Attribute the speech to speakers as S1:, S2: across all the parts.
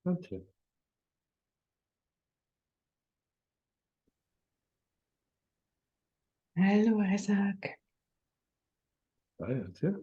S1: Okay.
S2: Hallo Isaac.
S1: Ah, ja, tja.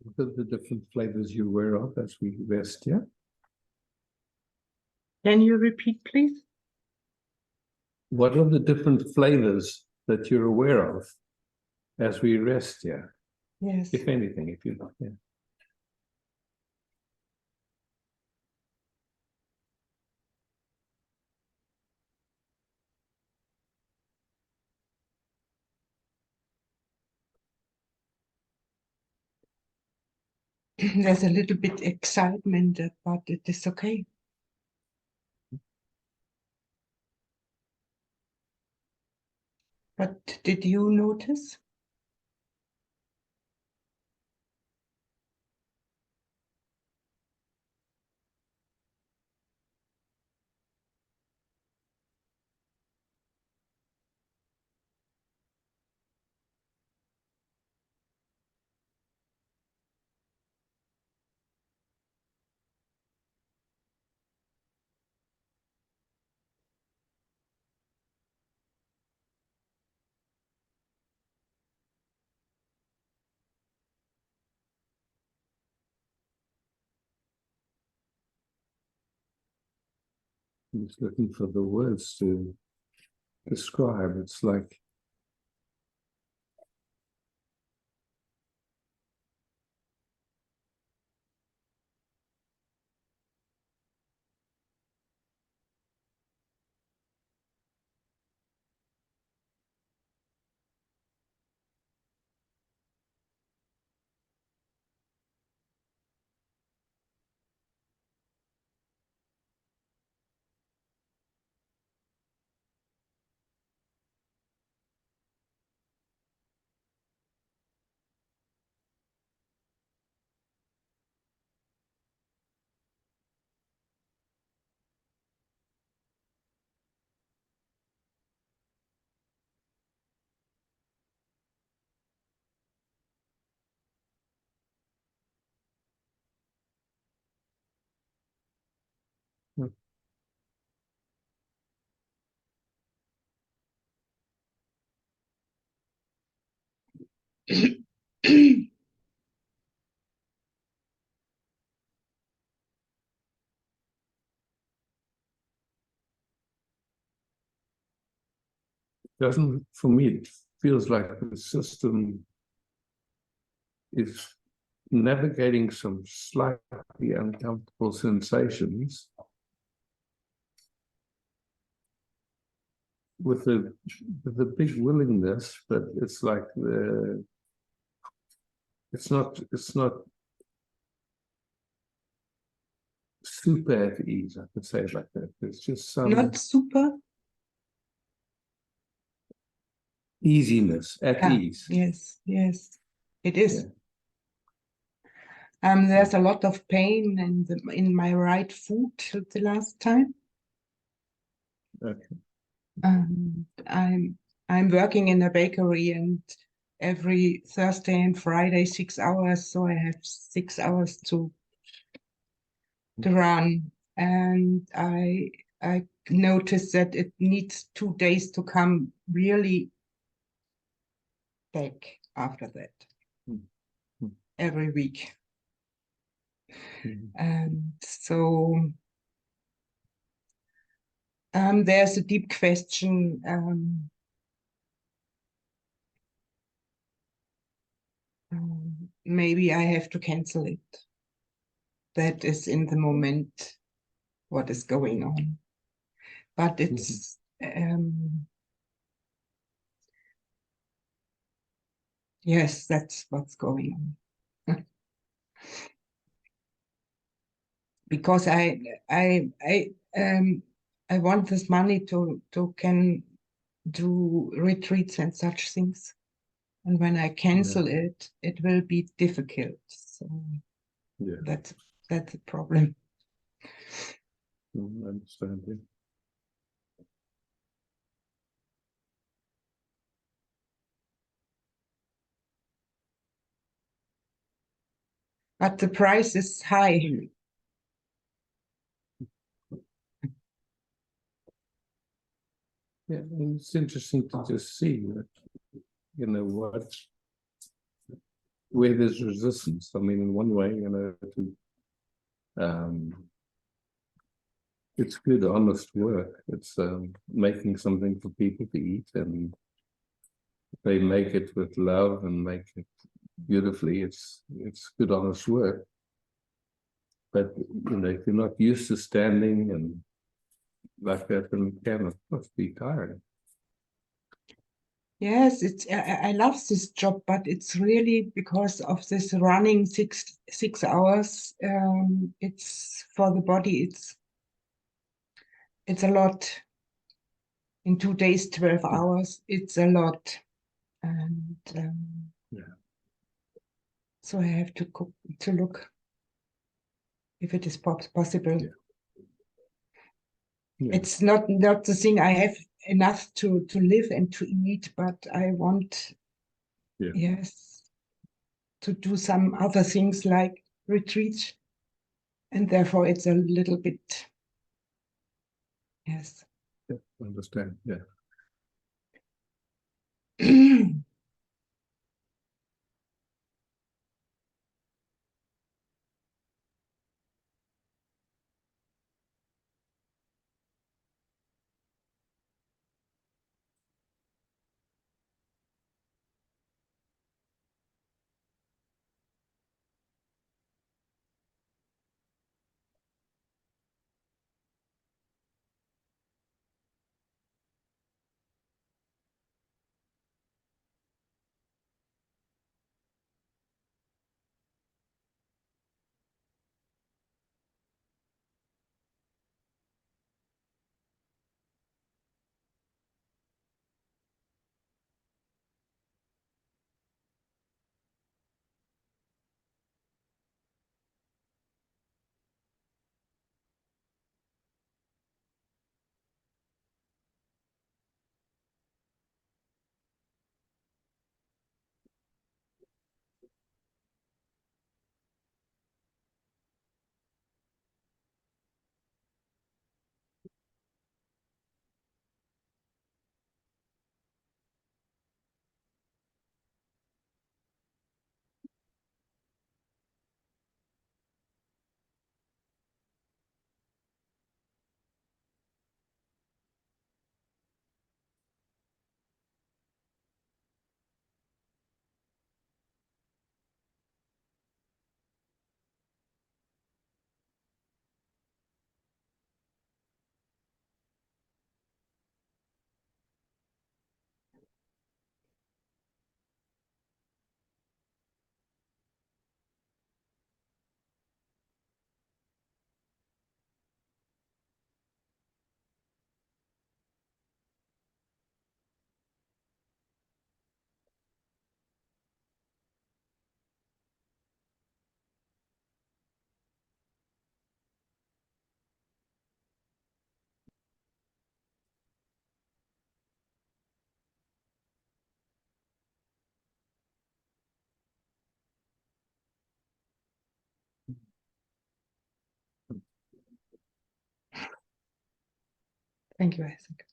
S1: What are the different flavors you're aware of as we rest, yeah?
S2: Can you repeat, please?
S1: What are the different flavors that you're aware of as we rest, yeah?
S2: Yes.
S1: If anything, if you like, yeah.
S2: There's a little bit excitement, but it is okay. What did you notice?
S1: I'm just looking for the words to describe. It's like Doesn't, for me, it feels like the system is navigating some slightly uncomfortable sensations with a big willingness, but it's like it's not super at ease, I could say it like that. It's just some
S2: Not super.
S1: easiness, at ease.
S2: Yes, yes, it is.
S1: Yeah.
S2: There's a lot of pain in my right foot the last time.
S1: Okay.
S2: I'm working in a bakery, and every Thursday and Friday 6 hours, so I have 6 hours to run, and I noticed that it needs 2 days to come really back after that, every week. And so there's a deep question. Maybe I have to cancel it. That is in the moment what is going on. But it's yes, that's what's going on. Because I want this money to can do retreats and such things. And when I cancel it, it will be difficult. So that's a problem.
S1: I understand it.
S2: But the price is high.
S1: Yeah, and it's interesting to just see that, you know, where there's resistance. I mean, in one way, you know, it's good, honest work. It's making something for people to eat, and they make it with love and make it beautifully. It's good, honest work. But you know, if you're not used to standing and like that, then it can, of course, be tiring.
S2: Yes, it's I love this job, but it's really because of this running 6 hours. It's for the body. It's a lot. In 2 days, 12 hours. It's a lot, and so I have to look if it is possible. It's not the thing. I have enough to live and to eat, but I want yes to do some other things like retreat, and therefore it's a little bit yes.
S1: Understand, yeah.
S2: Thank you, Isaac.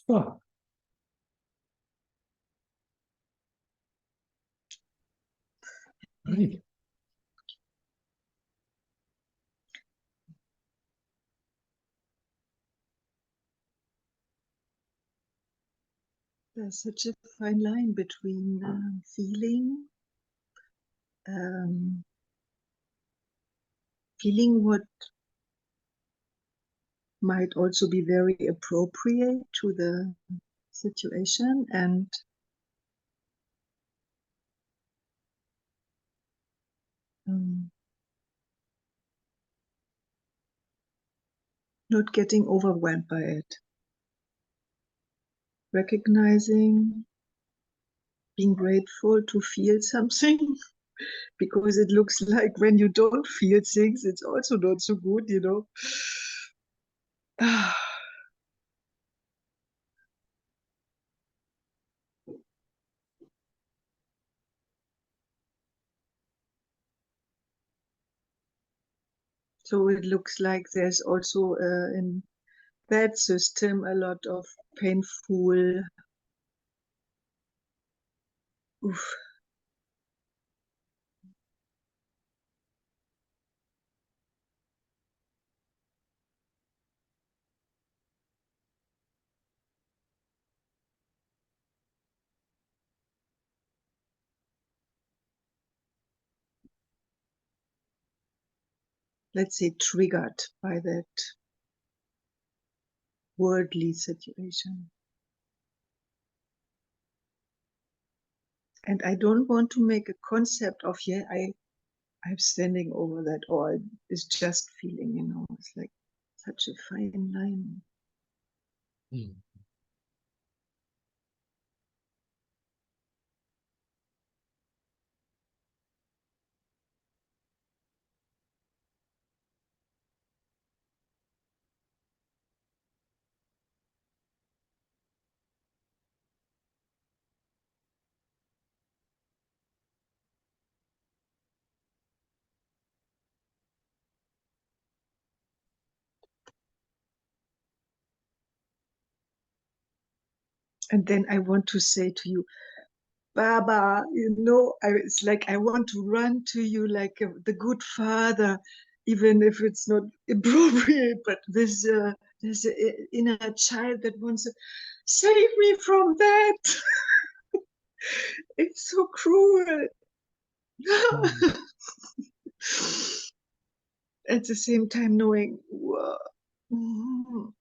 S1: Oh, great.
S3: There's such a fine line between feeling, um, feeling what might also be very appropriate to the situation, and not getting overwhelmed by it. Recognizing, being grateful to feel something, because it looks like when you don't feel things, it's also not so good, you know. So it looks like there's also in that system a lot of painful, oof, let's say, triggered by that worldly situation. And I don't want to make a concept of, yeah, I'm standing over that, or it's just feeling, you know. It's like such a fine line.
S1: Mm.
S3: And then I want to say to you, Baba, you know, it's like I want to run to you like the good father, even if it's not appropriate, but there's an inner child that wants to save me from that. It's so cruel.
S1: Mm.
S3: At the same time, knowing, whoa, mm,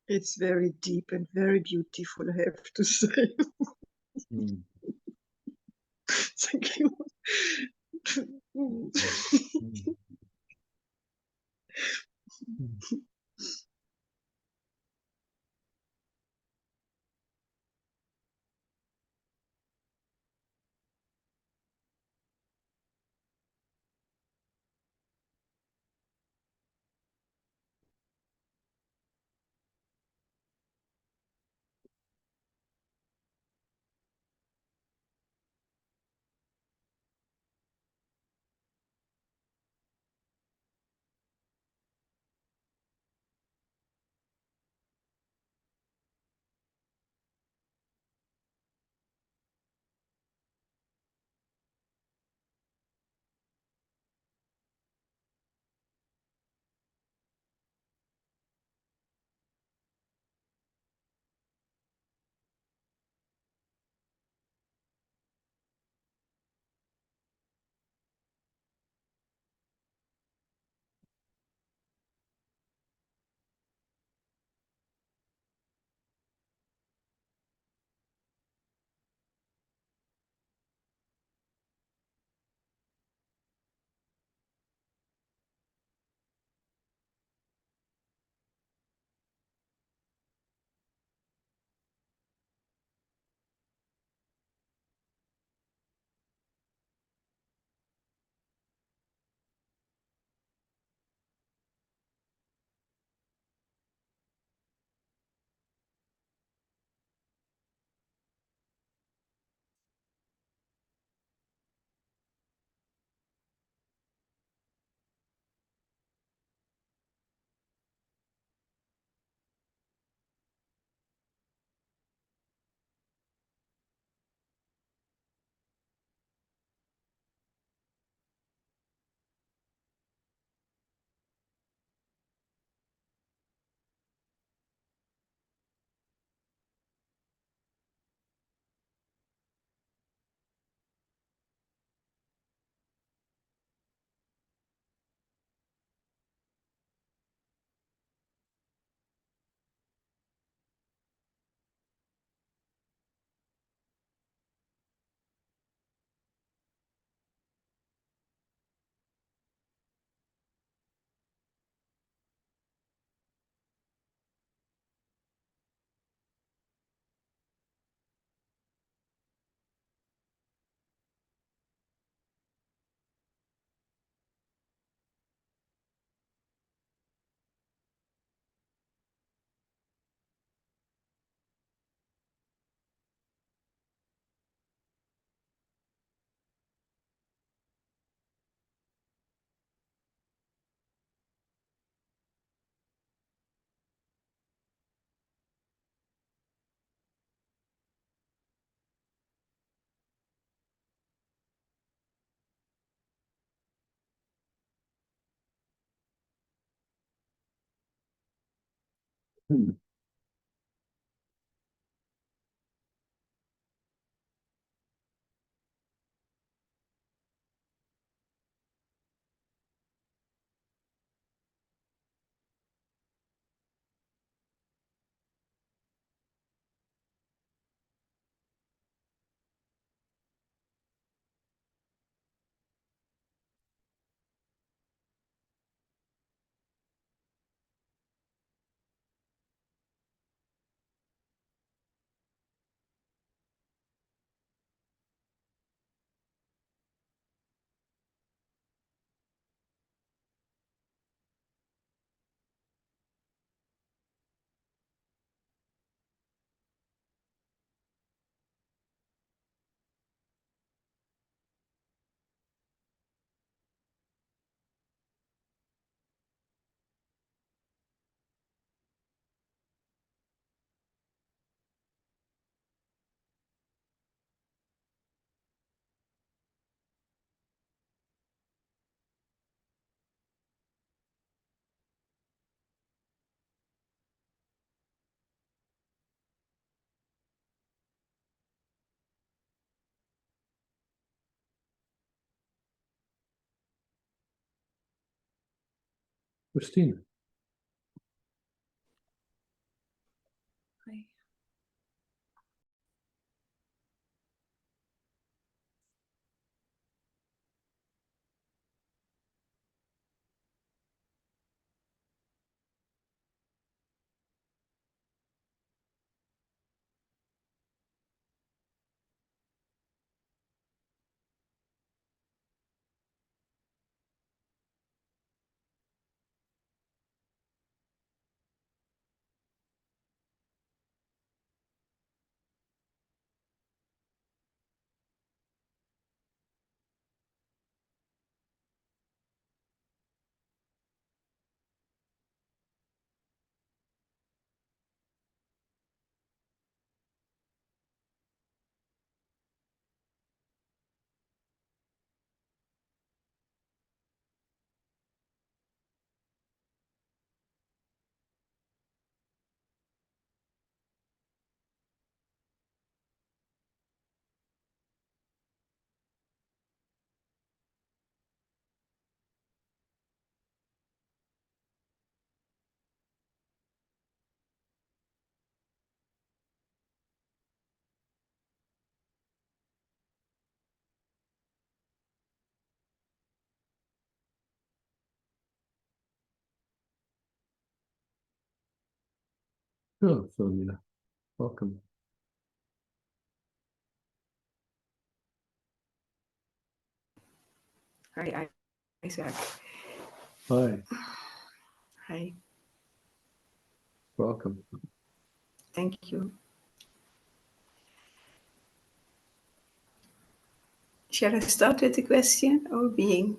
S3: it's very deep and very beautiful, I have to say.
S1: Mm.
S3: Thank you.
S1: Mm. Mm. Mm. Hmm. Christina.
S4: Hi.
S1: Sure, Philomena. Welcome.
S4: Hi, Isaac.
S1: Hi,
S4: Hi,
S1: welcome.
S4: thank you. Shall I start with the question or being?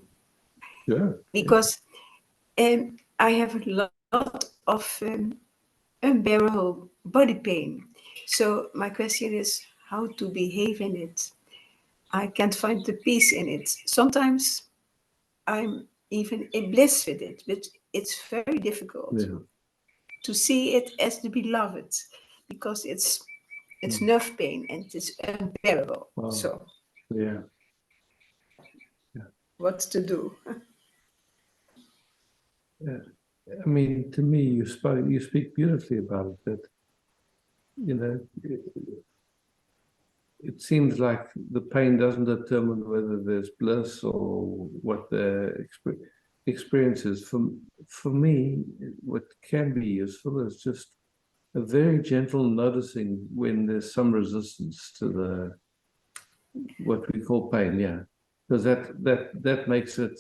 S1: Sure.
S4: Because I have a lot of unbearable body pain. So my question is how to behave in it. I can't find the peace in it. Sometimes I'm even in bliss with it, but it's very difficult
S1: Yeah.
S4: to see it as the beloved because it's nerve pain and it's unbearable.
S1: Wow.
S4: So
S1: Yeah.
S4: what to do?
S1: Yeah. I mean, to me, you speak beautifully about it. That you know, it seems like the pain doesn't determine whether there's bliss or what the experience is. For me, what can be useful is just a very gentle noticing when there's some resistance to the what we call pain. Yeah, because that makes it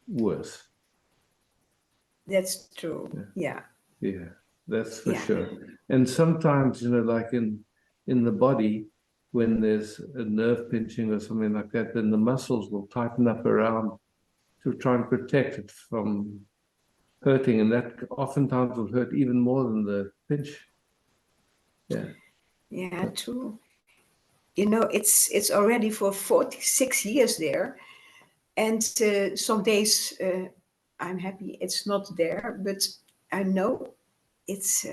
S1: worse.
S4: That's true.
S1: Yeah.
S4: Yeah.
S1: Yeah, that's for
S4: Yeah.
S1: sure. And sometimes, like in the body, when there's a nerve pinching or something like that, then the muscles will tighten up around to try and protect it from hurting, and that oftentimes will hurt even more than the pinch. Yeah.
S4: Yeah, true. You know, it's already for 46 years there, and some days I'm happy it's not there, but I know it's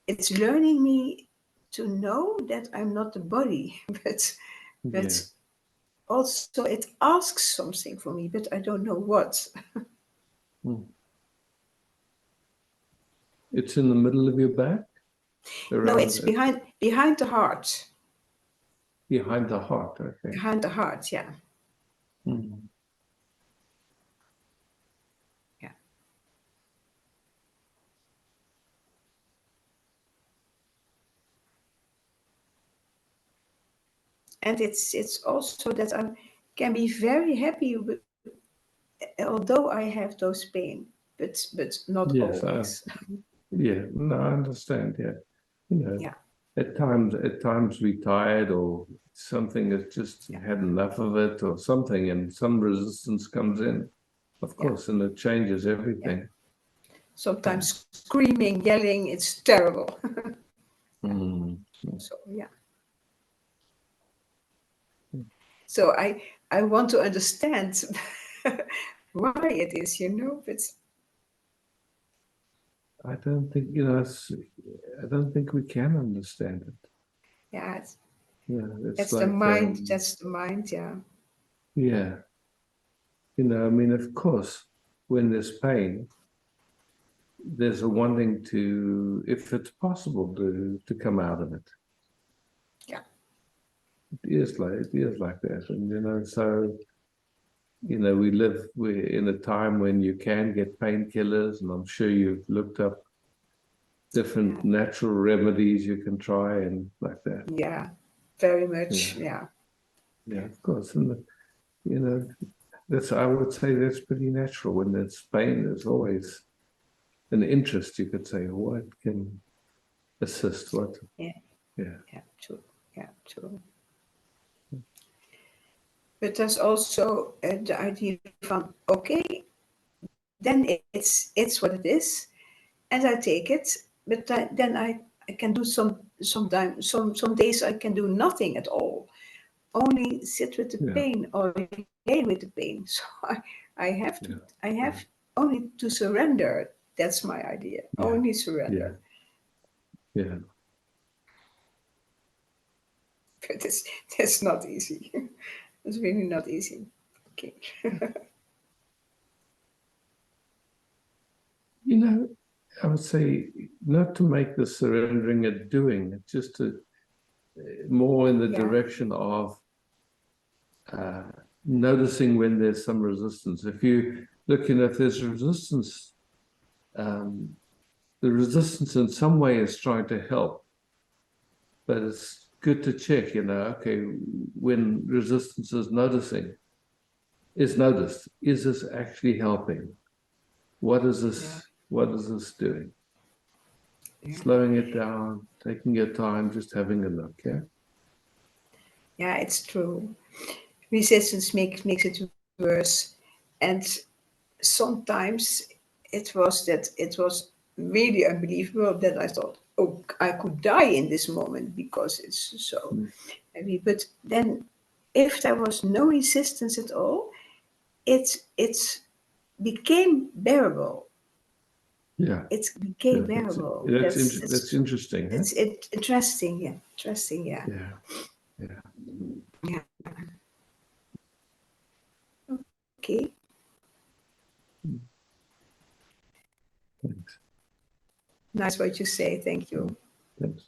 S4: it's learning me to know that I'm not the body, but
S1: Yeah.
S4: also it asks something from me, but I don't know what.
S1: Hmm. It's in the middle of your back?
S4: No, it's
S1: Around
S4: behind the heart.
S1: behind the heart, okay.
S4: Behind the heart, yeah.
S1: Hmm.
S4: Yeah. And it's also that I can be very happy with, although I have those pain, but not
S1: Yes,
S4: always.
S1: yeah, no, I understand, yeah. You know,
S4: Yeah.
S1: at times we're tired or something has just
S4: Yeah.
S1: had enough of it or something, and some resistance comes in, of
S4: Yeah.
S1: course, and it changes everything.
S4: Sometimes screaming, yelling, it's terrible.
S1: Mm.
S4: So yeah. So I want to understand why it is, but
S1: I don't think, I don't think we can understand it.
S4: yeah,
S1: Yeah, it's
S4: that's the
S1: like,
S4: mind. That's the mind. Yeah.
S1: yeah, I mean, of course, when there's pain, there's a wanting to, if it's possible, to come out of it.
S4: Yeah.
S1: It is like that, and so we're in a time when you can get painkillers, and I'm sure you've looked up different natural remedies you can try and like that.
S4: Yeah. Very much. Yeah.
S1: Yeah, of course, and you know I would say that's pretty natural. When there's pain, there's always an interest. You could say, what can assist? What?
S4: Yeah.
S1: Yeah.
S4: Yeah. True. Yeah. True. But there's also the idea from okay, then it's what it is, and I take it. But then I can do sometimes some days I can do nothing at all, only sit with the
S1: Yeah.
S4: pain or lay with the pain. So I have to
S1: Yeah.
S4: I have only to surrender. That's my idea.
S1: Yeah.
S4: Only
S1: Yeah.
S4: surrender.
S1: Yeah.
S4: But that's not easy. It's really not easy. Okay.
S1: I would say not to make the surrendering a doing, just to more in the
S4: Yeah.
S1: direction of noticing when there's some resistance. If you looking if there's resistance, um, the resistance in some way is trying to help, but it's good to check. Okay, when resistance is noticed, is this actually helping? What is this?
S4: Yeah.
S1: What is this doing?
S4: Yeah.
S1: Slowing it down, taking your time, just having a look. Yeah.
S4: Yeah, it's true. Resistance makes it worse, and sometimes it was really unbelievable that I thought, oh, I could die in this moment because it's so
S1: Mm.
S4: heavy. But then, if there was no resistance at all, it became bearable.
S1: Yeah.
S4: It became
S1: Yeah.
S4: bearable.
S1: That's interesting, huh?
S4: Interesting. Yeah, interesting. Yeah,
S1: Yeah. Yeah.
S4: yeah. Okay.
S1: Thanks.
S4: Nice what you say. Thank you.
S1: Thanks.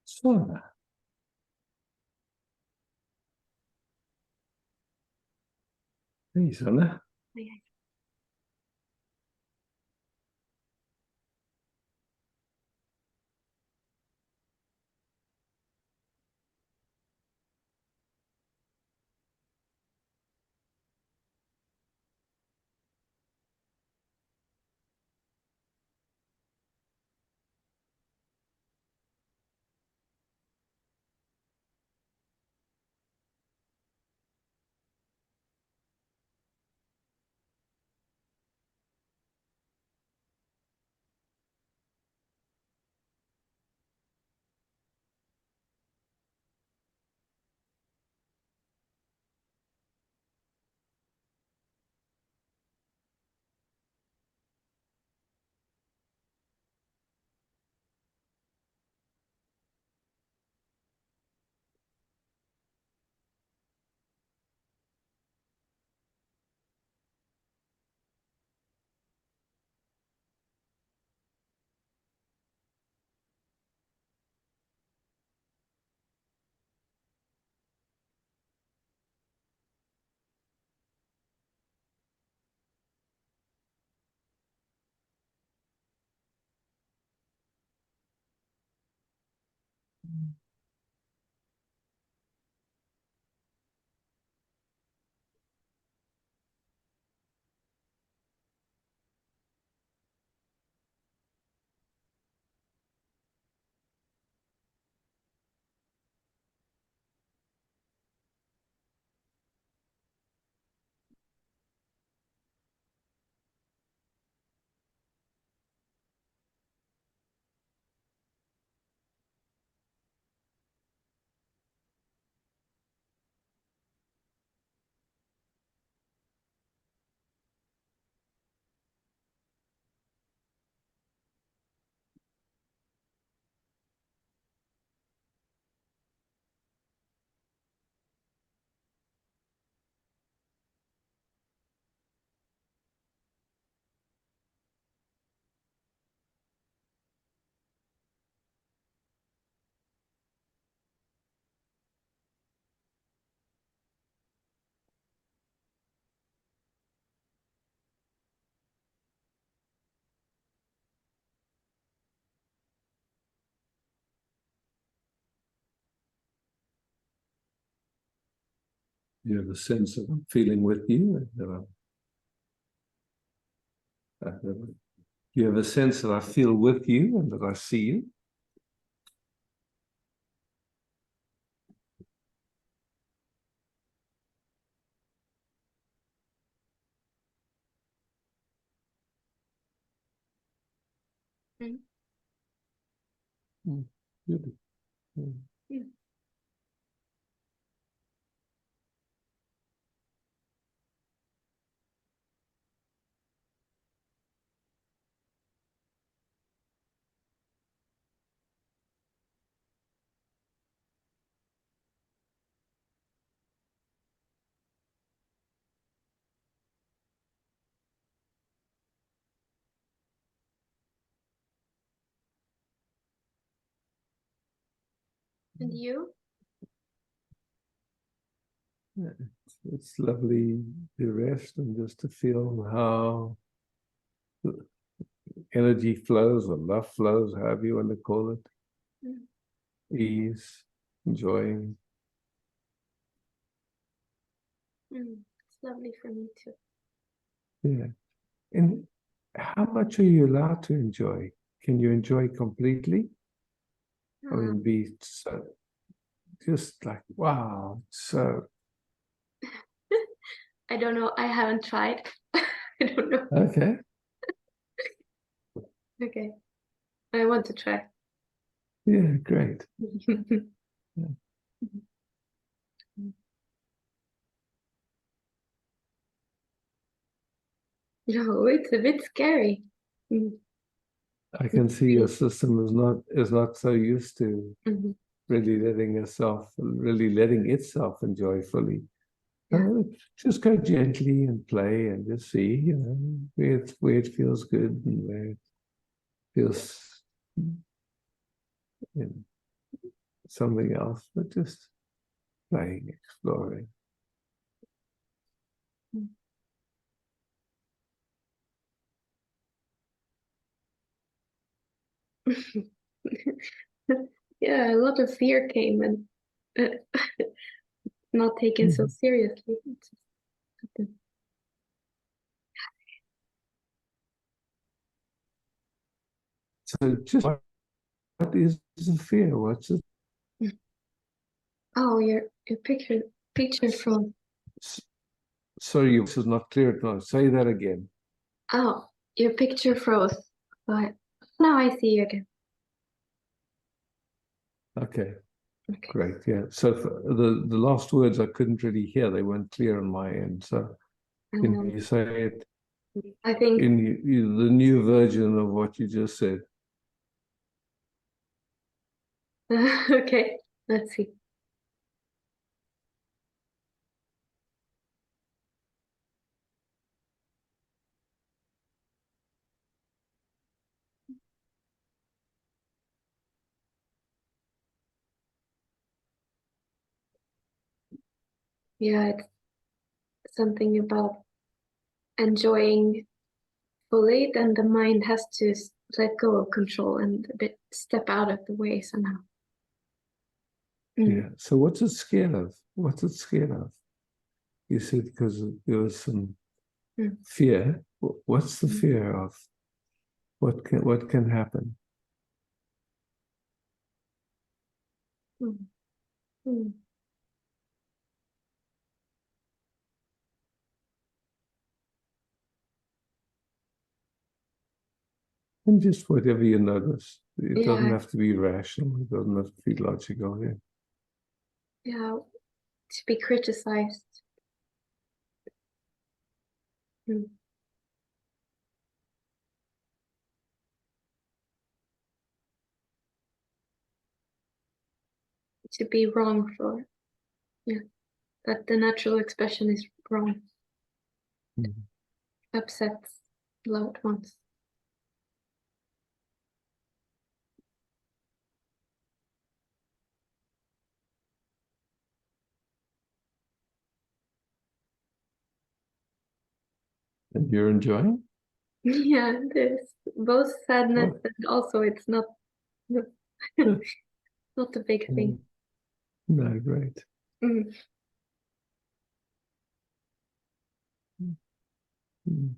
S1: So, hey, Sana. You have a sense of I'm feeling with you, and you have a sense that I feel with you and that I see you. Good.
S4: Yeah. And you?
S1: Yeah, it's lovely to rest and just to feel how energy flows or love flows, however you want to call it. Ease, enjoying.
S4: It's lovely for me too.
S1: Yeah. And how much are you allowed to enjoy? Can you enjoy completely? I mean, be so just like, wow, so.
S4: I don't know. I haven't tried. I don't know.
S1: Okay.
S4: Okay. I want to try.
S1: Yeah, great.
S4: No, it's a bit scary.
S1: I can see your system is not so used to really letting itself enjoy fully. Just go gently and play and just see, you know, where it feels good and where it feels, you know, something else, but just playing, exploring.
S4: Yeah, a lot of fear came and not taken so seriously.
S1: So just what is the fear? What's it?
S4: Oh, your picture from.
S1: Sorry, this is not clear. No, say that again.
S4: Oh, your picture froze. But now I see you again.
S1: Okay.
S4: Okay.
S1: Great. Yeah. So the last words I couldn't really hear. They weren't clear on my end. So can you say it
S4: I think
S1: in the new version of what you just said?
S4: okay. Let's see. Yeah, it's something about enjoying fully, then the mind has to let go of control and a bit step out of the way somehow.
S1: Yeah. So what's it scared of? What's it scared of? You said because there was some fear. What's the fear of? What can happen?
S5: Mm. Mm.
S1: And just whatever you notice. It doesn't
S5: Yeah.
S1: have to be rational. It doesn't have to be logical. Yeah.
S5: Yeah, to be criticized. Mm. To be wrong for, yeah, that the natural expression is wrong.
S1: Mhm.
S5: Upsets loved ones.
S1: And you're enjoying?
S5: Yeah, there's both sadness
S1: Oh.
S5: and also it's not not a big thing.
S1: No, great.
S5: Mm.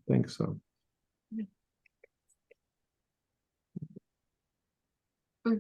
S1: Thanks so.
S5: Mm.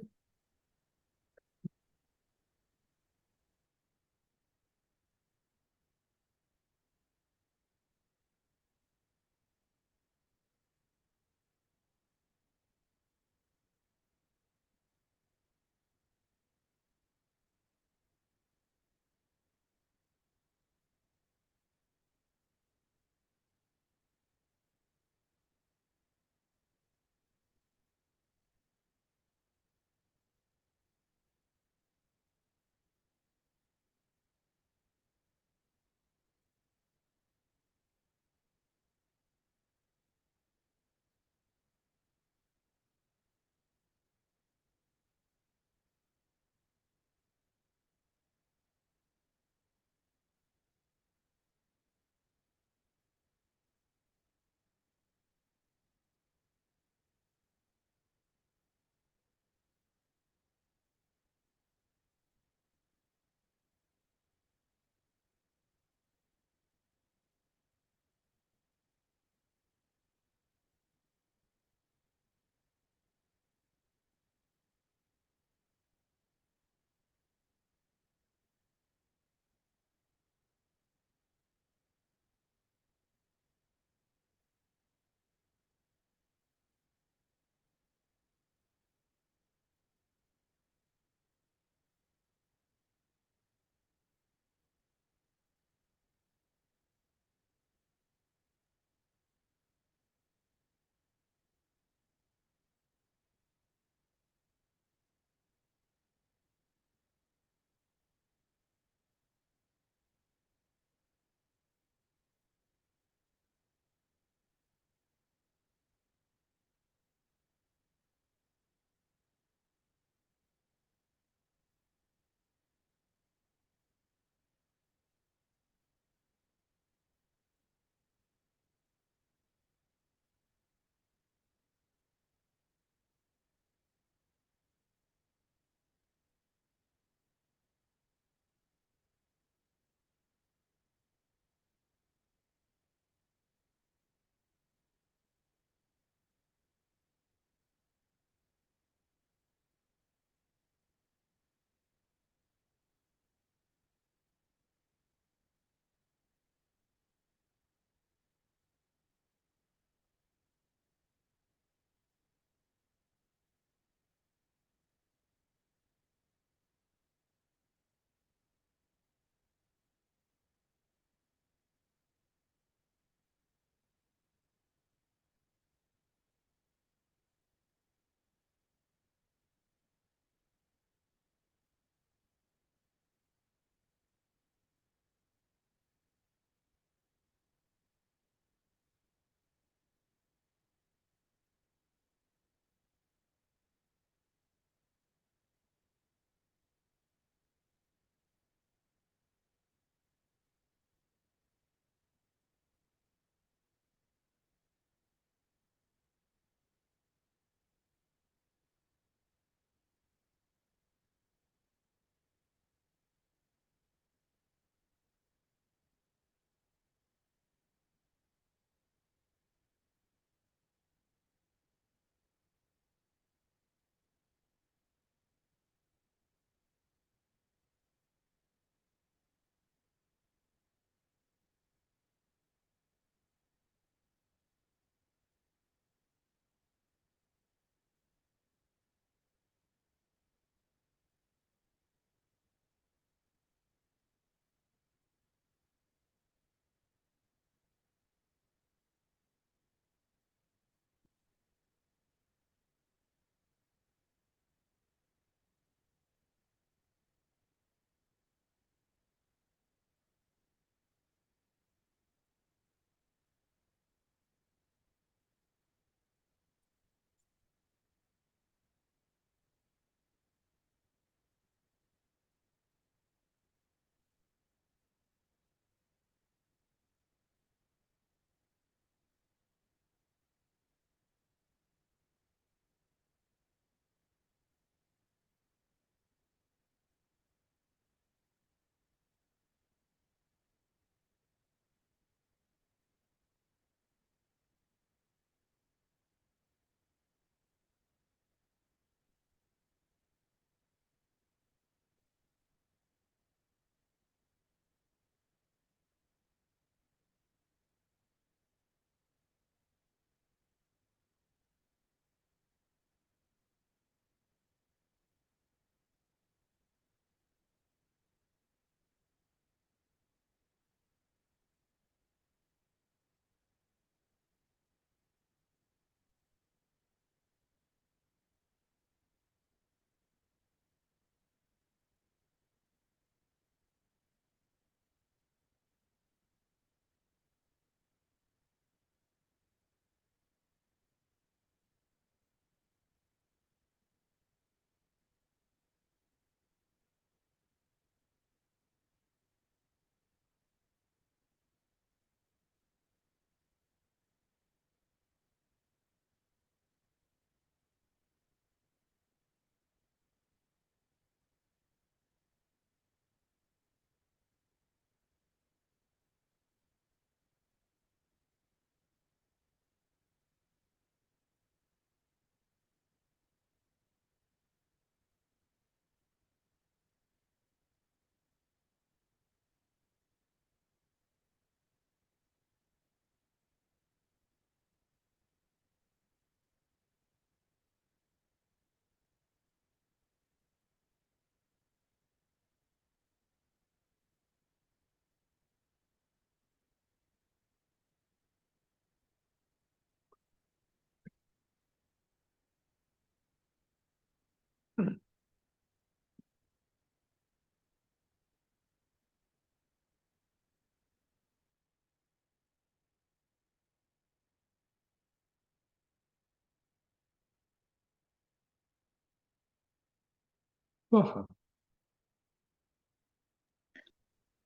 S1: Oh,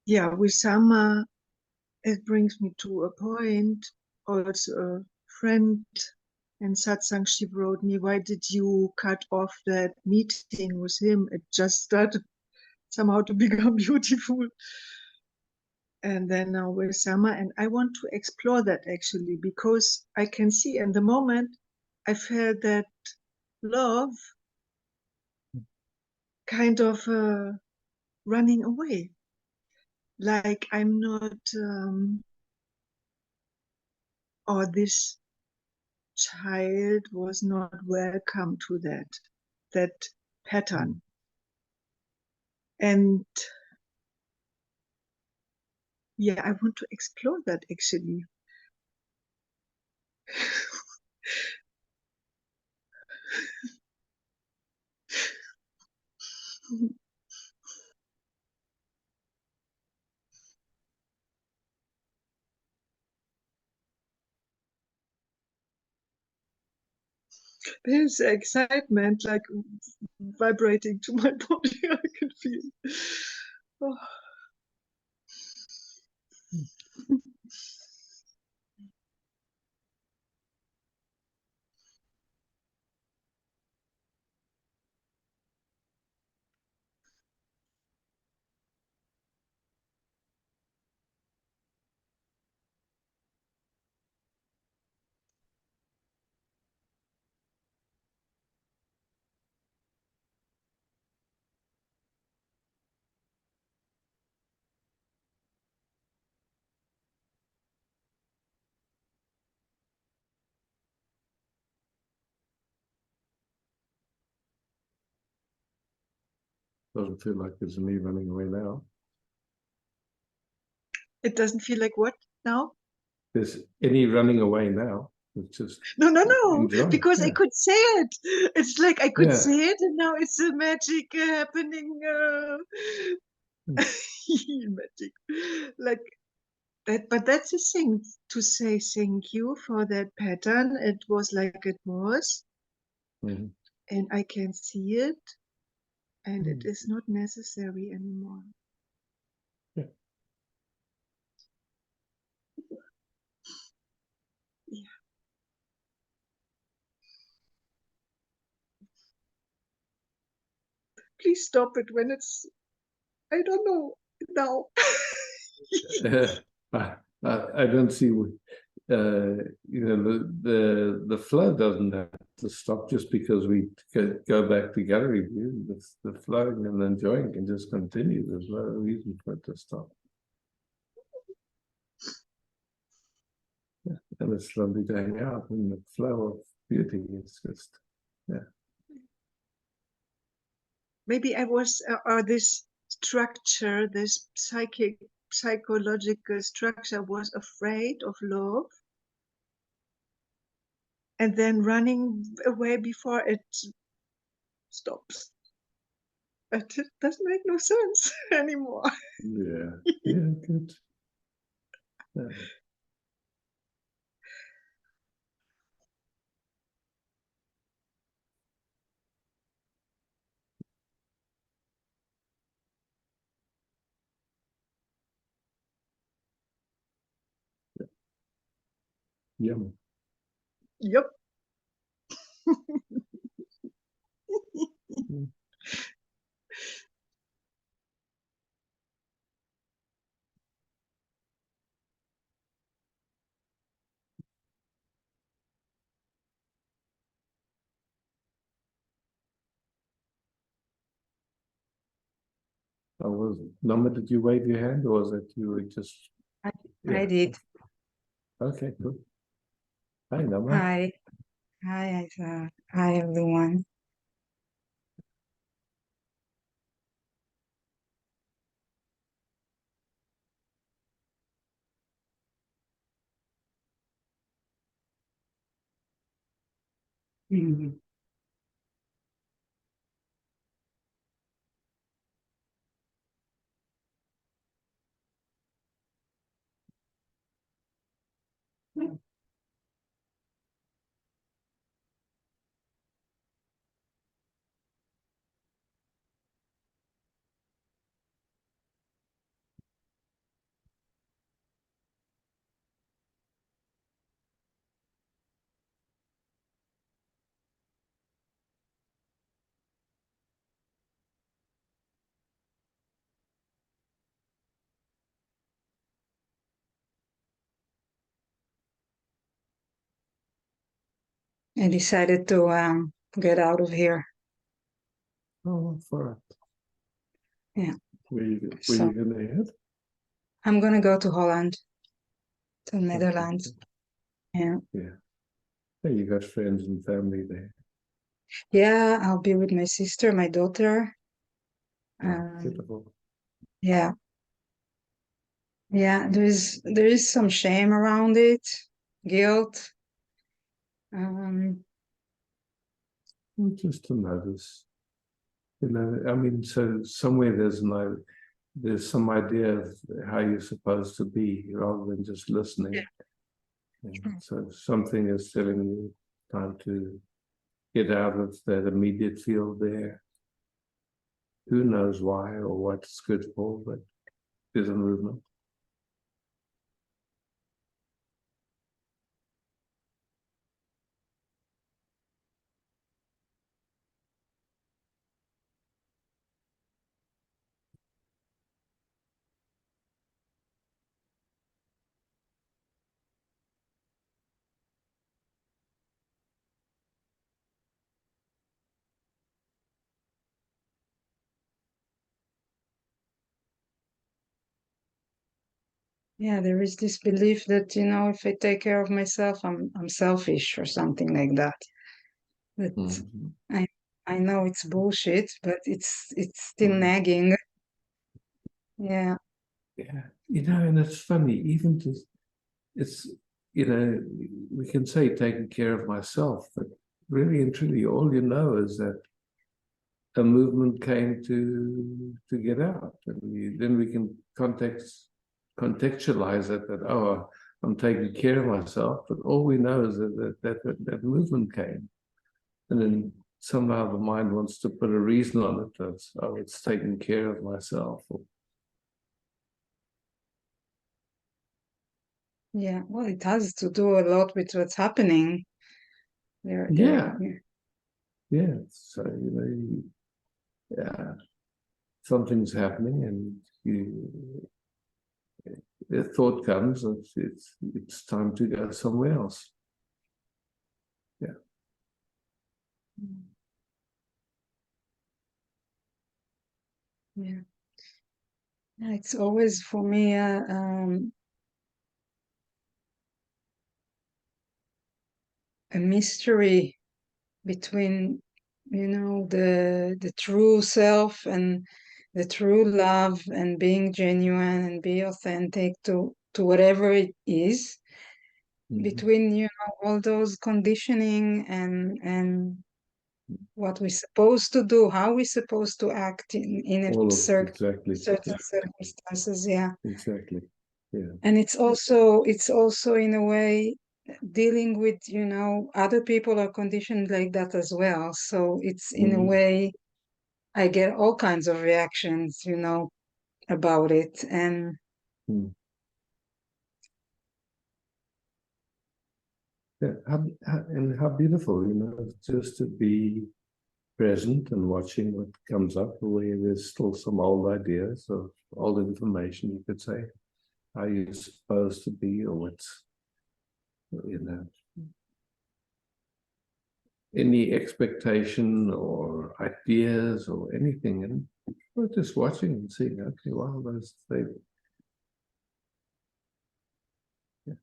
S3: Yeah, with summer, it brings me to a point. Also, a friend in satsang, she wrote me, why did you cut off that meeting with him? It just started somehow to become beautiful. And then now with summer, and I want to explore that actually, because I can see in the moment I felt that love kind of running away. Like I'm not, or this child was not welcome to that pattern. And yeah, I want to explore that actually. There's excitement like vibrating to my body. I can feel. Oh.
S1: doesn't feel like there's me running away now.
S3: It doesn't feel like what now?
S1: There's any running away now. It's just
S3: No,
S1: enjoy.
S3: because I
S1: Yeah.
S3: could say it. It's like I could
S1: Yeah.
S3: say it, and now it's a magic happening. Magic, like that. But that's the thing to say. Thank you for that pattern. It was like it was,
S1: Mhm.
S3: and I can see it, and it
S1: Mm.
S3: is not necessary anymore.
S1: Yeah.
S3: Yeah. Please stop it when it's. I don't know now.
S1: I don't see. You know, the flow doesn't have to stop just because we go back to gallery view. The flowing and enjoying can just continue. There's no reason for it to stop. Yeah. And it's lovely to hang out in the flow of beauty. It's just, yeah.
S3: Maybe I was, or this structure, this psychological structure was afraid of love, and then running away before it stops. But it doesn't make no sense anymore.
S1: Yeah, yeah, good. Yeah. Yum.
S3: Yep.
S1: Mm. Number, did you wave your hand or was it you were just,
S2: I did.
S1: okay, cool. Hi, Number.
S2: Hi. Hi, Isa. Hi, everyone. Mhm. I decided to get out of here.
S1: Oh, for it.
S2: Yeah.
S1: Where you
S2: So
S1: going to head?
S2: I'm gonna go to Holland, to Netherlands. Yeah.
S1: Yeah. Hey, you got friends and family there.
S2: Yeah, I'll be with my sister, my daughter.
S1: Beautiful.
S2: Yeah. Yeah, there is some shame around it, guilt.
S1: Just to notice, I mean, so somewhere there's some idea of how you're supposed to be rather than just listening. Yeah. So something is telling you time to get out of that immediate field there. Who knows why or what it's good for, but there's a movement.
S2: Yeah, there is this belief that, if I take care of myself, I'm selfish or something like that. But I know it's bullshit, but it's still nagging. Yeah.
S1: Yeah. And it's funny, even to it's we can say taking care of myself, but really and truly all you know is that a movement came to get out. And then we can contextualize it that, oh, I'm taking care of myself, but all we know is that movement came. And then somehow the mind wants to put a reason on it that, oh, it's taking care of myself.
S2: Yeah, well, it has to do a lot with what's happening.
S1: Yeah. So, yeah, something's happening and the thought comes that it's time to go somewhere else. Yeah.
S2: Yeah. It's always for me a mystery between, the true self and the true love and being genuine and be authentic to whatever it is, between, all those conditioning and what we're supposed to do, how we're supposed to act in
S1: Exactly.
S2: certain circumstances. Yeah.
S1: Exactly. Yeah.
S2: And it's also in a way dealing with, other people are conditioned like that as well. So it's in a way I get all kinds of reactions, about it. And
S1: yeah, how beautiful, just to be present and watching what comes up, where there's still some old ideas or old information, you could say, how you're supposed to be or what's, any expectation or ideas or anything. And we're just watching and seeing, okay, wow, those things. Yeah.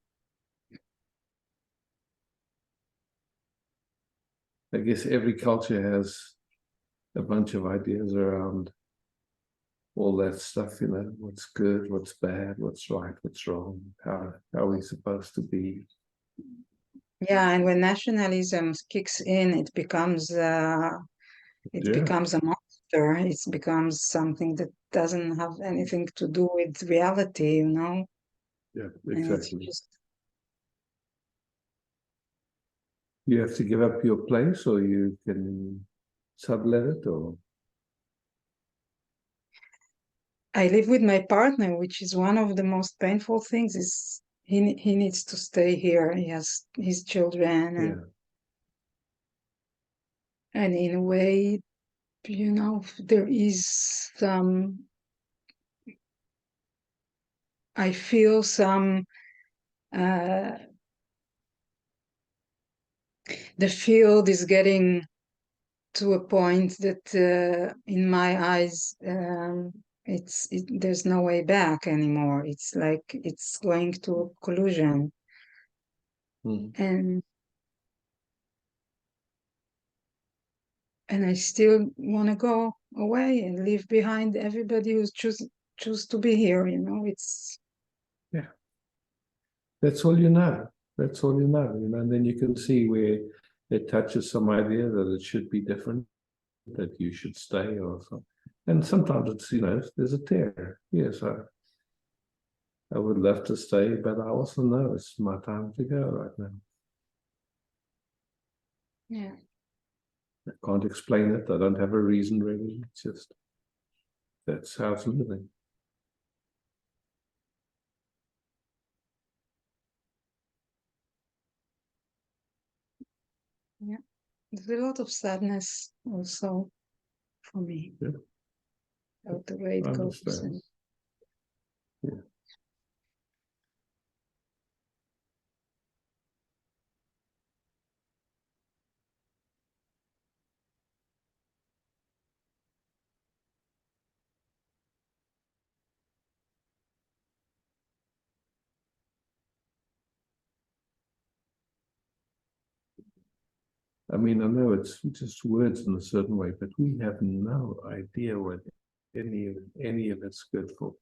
S1: I guess every culture has a bunch of ideas around all that stuff, what's good, what's bad, what's right, what's wrong, how we're supposed to be.
S2: yeah, and when nationalism kicks in, it becomes a monster. It becomes something that doesn't have anything to do with reality,
S1: Yeah,
S2: And it's
S1: exactly.
S2: just,
S1: You have to give up your place, or you can sublet it, or
S2: I live with my partner, which is one of the most painful things. Is he needs to stay here. He has his children,
S1: yeah.
S2: and in a way, there is some. I feel some
S6: the field is getting to a point that, in my eyes, there's no way back anymore. It's like it's going to a collusion, and I still want to go away and leave behind everybody who's choose to be here. It's
S1: that's all you know. That's all you know. And then you can see where it touches some idea that it should be different, that you should stay or something. And sometimes it's, there's a tear. Yes, I would love to stay, but I also know it's my time to go right now.
S6: Yeah.
S1: I can't explain it. I don't have a reason really. It's just, that's how it's living.
S6: Yeah. There's a lot of sadness also for me.
S1: Yeah.
S6: About the way it goes.
S1: Yeah. I mean, I know it's just words in a certain way, but we have no idea what any of it's good for.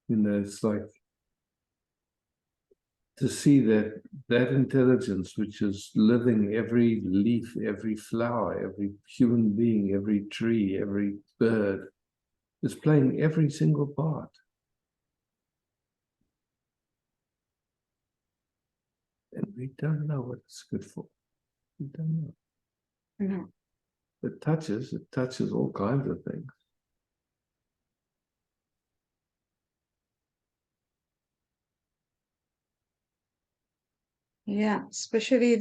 S1: It's like to see that intelligence, which is living every leaf, every flower, every human being, every tree, every bird, is playing every single part. And we don't know what it's good for. We don't know.
S6: No.
S1: It touches all kinds of things.
S6: Yeah, especially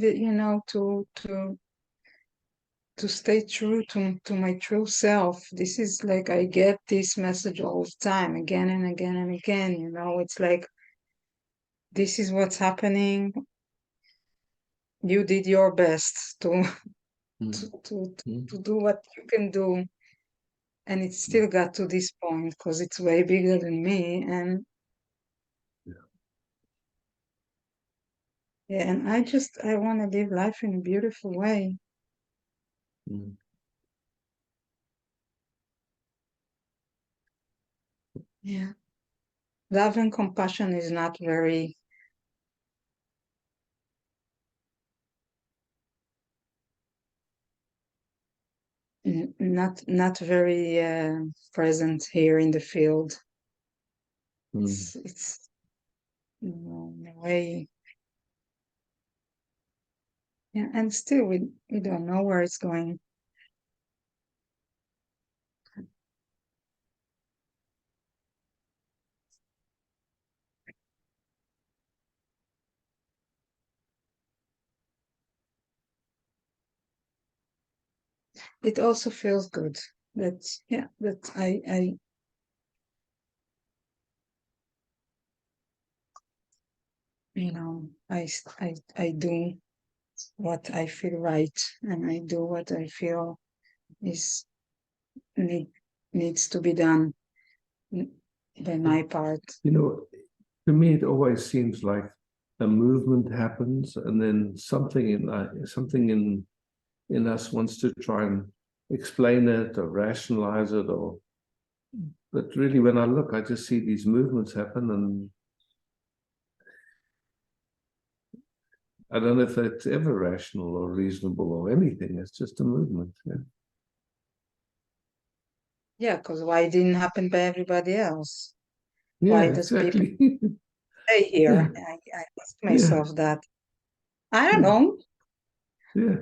S6: to stay true to my true self. This is like I get this message all the time, again and again and again. It's like this is what's happening. You did your best to do what you can do, and it still got to this point because it's way bigger than me. And yeah, and I want to live life in a beautiful way. Yeah. Love and compassion is not very not very present here in the field. It's in a way, yeah, and still we don't know where it's going. It also feels good that I I do what I feel right, and I do what I feel is needs to be done by my part.
S1: To me, it always seems like a movement happens, and then something in us wants to try and explain it or rationalize it, but really, when I look, I just see these movements happen, and I don't know if it's ever rational or reasonable or anything. It's just a movement.
S6: Yeah, because why it didn't happen by everybody else?
S1: Yeah,
S6: Why does
S1: exactly.
S6: people stay here?
S1: Yeah.
S6: I ask myself that. I don't know.
S1: Yeah.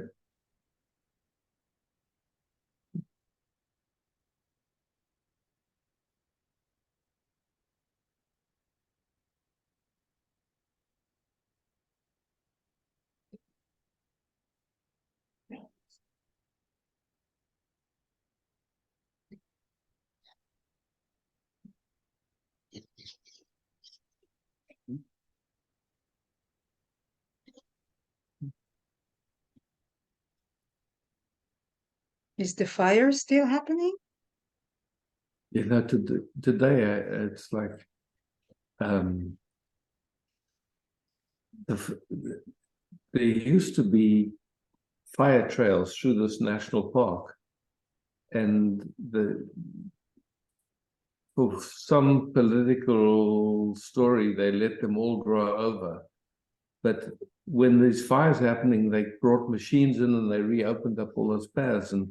S6: Is the fire still happening?
S1: You know, today it's like there used to be fire trails through this national park, and for some political story, they let them all grow over. But when these fires happening, they brought machines in and they reopened up all those paths. And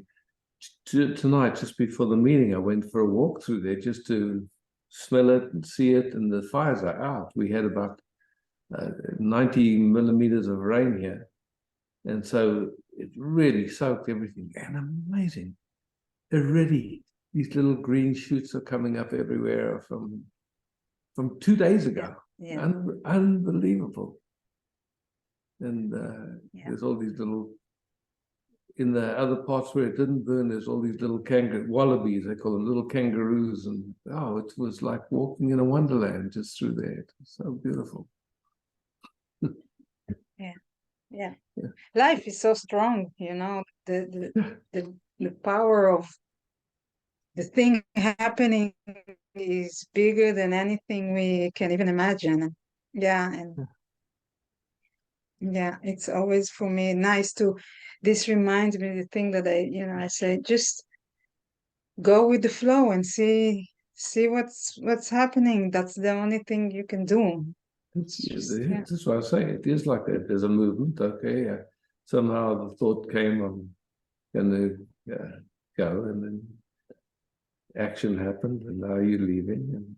S1: tonight, just before the meeting, I went for a walk through there just to smell it and see it. And the fires are out. We had about 90 millimeters of rain here. And so it really soaked everything. And amazing. Already, these little green shoots are coming up everywhere from 2 days ago.
S6: Yeah.
S1: Unbelievable. And there's all these little, in the other parts where it didn't burn, there's all these little wallabies, they call them little kangaroos. And it was like walking in a wonderland just through there. It was so beautiful.
S6: Yeah. Life is so strong, you know, the power of the thing happening is bigger than anything we can even imagine. Yeah. And yeah, it's always for me nice this reminds me the thing that I say, just go with the flow and see what's happening. That's the only thing you can do.
S1: That's what I say. It is like that. There's a movement. Okay, somehow the thought came, I'm going to go, and then action happened, and now you're leaving, and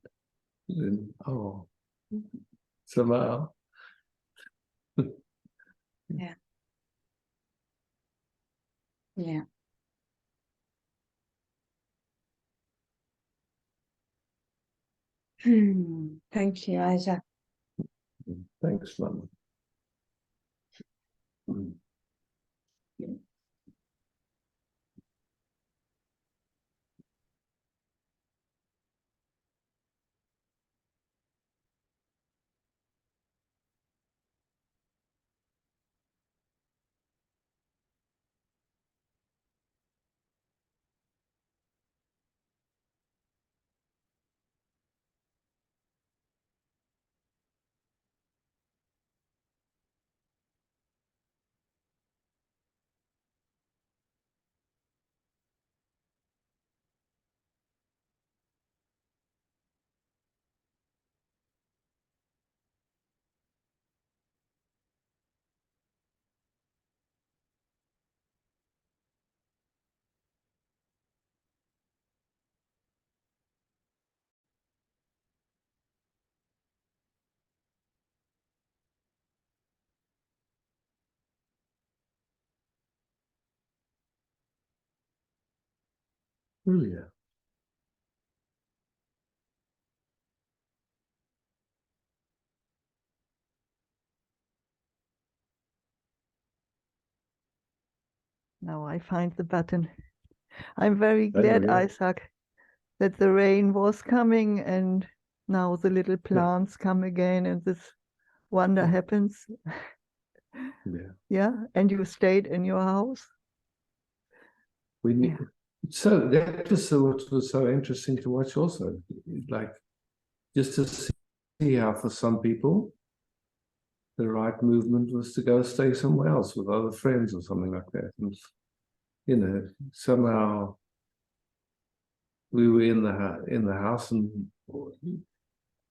S1: then somehow.
S6: Yeah. Yeah. Thank you, Isaac.
S1: Thanks, Mama. Yeah.
S7: Now I find the button. I'm very glad, Isaac, that the rain was coming and now the little plants come again and this wonder happens. Yeah. And you stayed in your house?
S1: So that was what was so interesting to watch also. Like, just to see how for some people, the right movement was to go stay somewhere else with other friends or something like that. And, somehow we were in the house, and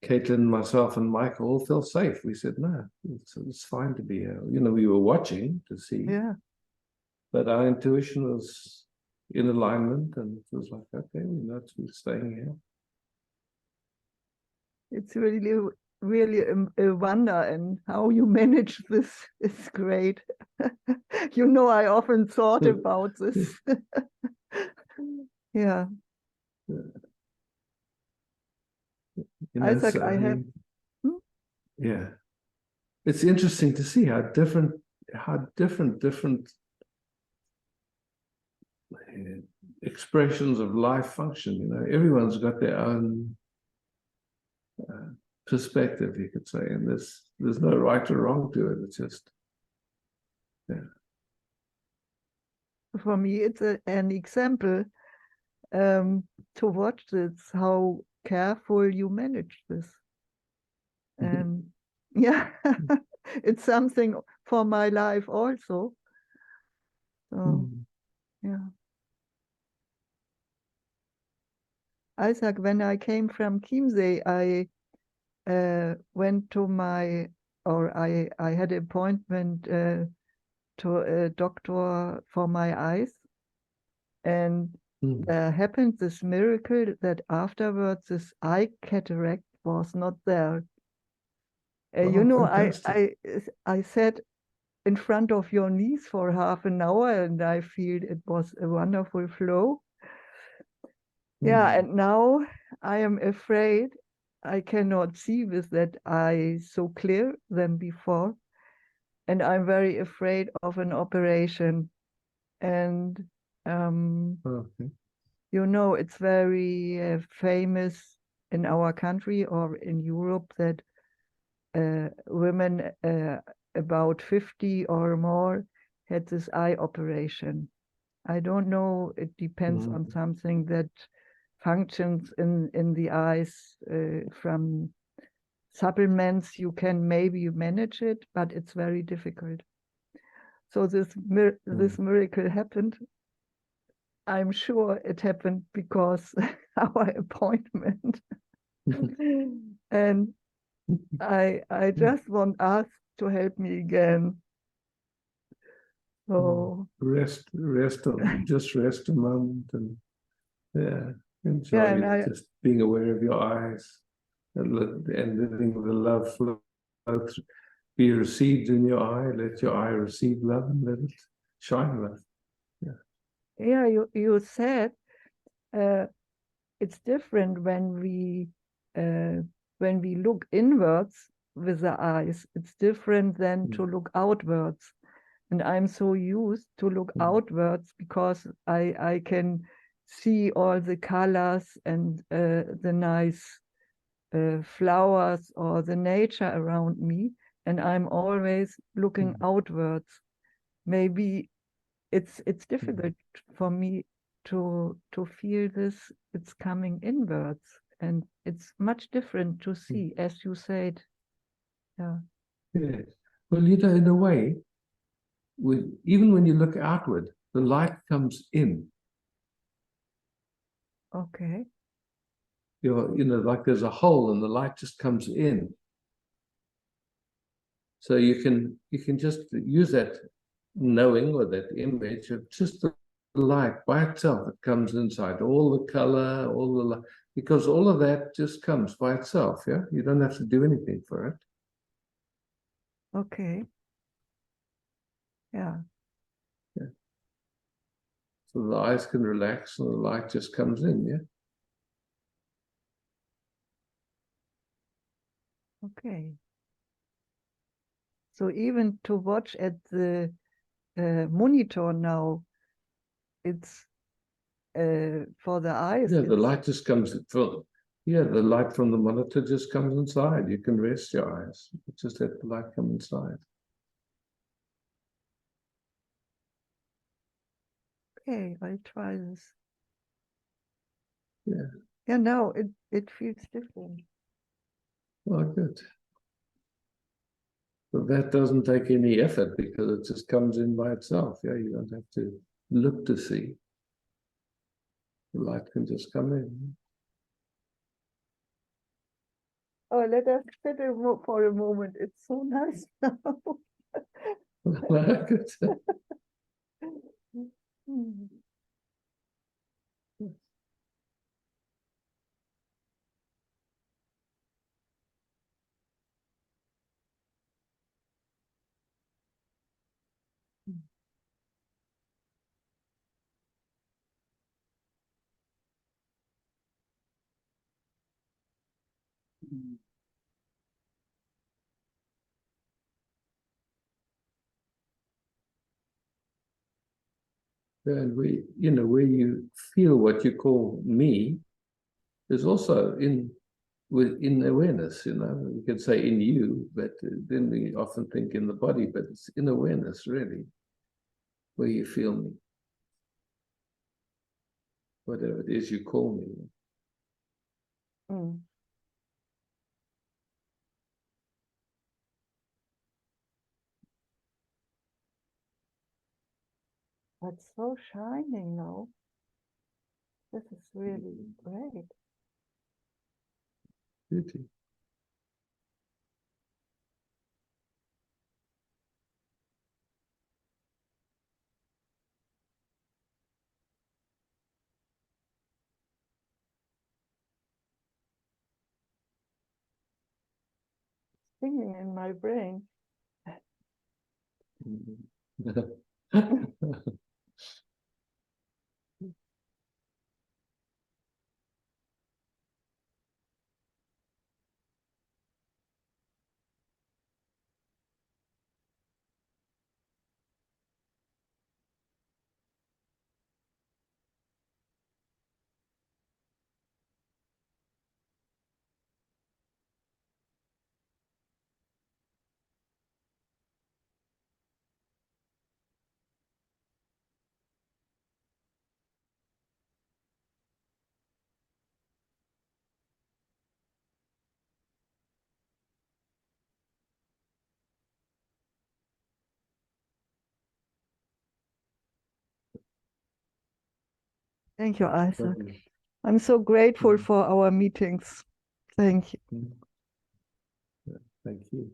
S1: Caitlin, myself, and Michael all felt safe. We said, no, it's fine to be here. We were watching to see.
S7: Yeah.
S1: But our intuition was in alignment, and it was like, okay, we know we're staying here.
S7: It's really a wonder, and how you manage this is great. I often thought about this. Yeah. Isaac,
S1: yeah, it's interesting to see how different expressions of life function. Everyone's got their own perspective, you could say, and there's no right or wrong to it. It's just
S7: for me, it's an example to watch this, how careful you manage this. And yeah, it's something for my life also. So, yeah. Isaac, when I came from Chiemsee, I went to I had an appointment to a doctor for my eyes. And there happened this miracle that afterwards this eye cataract was not there. You know, I sat in front of your knees for half an hour and I feel it was a wonderful flow. Yeah, and now I am afraid I cannot see with that eye so clear than before. And I'm very afraid of an operation. And you know, it's very famous in our country or in Europe that women about 50 or more had this eye operation. I don't know, it depends on something that functions in the eyes from supplements. You can maybe manage it, but it's very difficult. So this miracle happened. I'm sure it happened because our appointment. And I just want us to help me again. So
S1: rest a moment and enjoy just being aware of your eyes and letting the love flow through, be received in your eye. Let your eye receive love and let it shine love.
S7: Yeah, you said it's different when we look inwards with the eyes. It's different than to look outwards. And I'm so used to look outwards because I can see all the colors and the nice flowers or the nature around me. And I'm always looking outwards. Maybe it's difficult for me to feel this. It's coming inwards, and it's much different to see, as you said. Yeah.
S1: Yes. Well, you know, in a way, even when you look outward, the light comes in.
S7: Okay.
S1: You know, like there's a hole and the light just comes in. So you can just use that knowing or that image of just the light by itself that comes inside, all the color, all the light, because all of that just comes by itself. Yeah, you don't have to do anything for it.
S7: Okay. Yeah.
S1: So the eyes can relax and the light just comes in. Yeah.
S7: Okay. So even to watch at the monitor now, it's for the eyes.
S1: Yeah, the light just comes from. Yeah, the light from the monitor just comes inside. You can rest your eyes. Just let the light come inside.
S7: Okay, I'll try this.
S1: Yeah.
S7: Yeah, now it feels different.
S1: Oh, good. But that doesn't take any effort because it just comes in by itself. Yeah, you don't have to look to see. The light can just come in.
S7: Oh, let us sit for a moment. It's so nice now.
S1: Good. And where you feel what you call me is also in awareness. You can say in you, but then we often think in the body, but it's in awareness really, where you feel me. whatever it is you call me.
S7: Mm. That's so shining now. This is really great.
S1: Beauty.
S7: Singing in my brain. Thank you, Isaac. I'm so grateful for our meetings. Thank you.
S1: Thank you.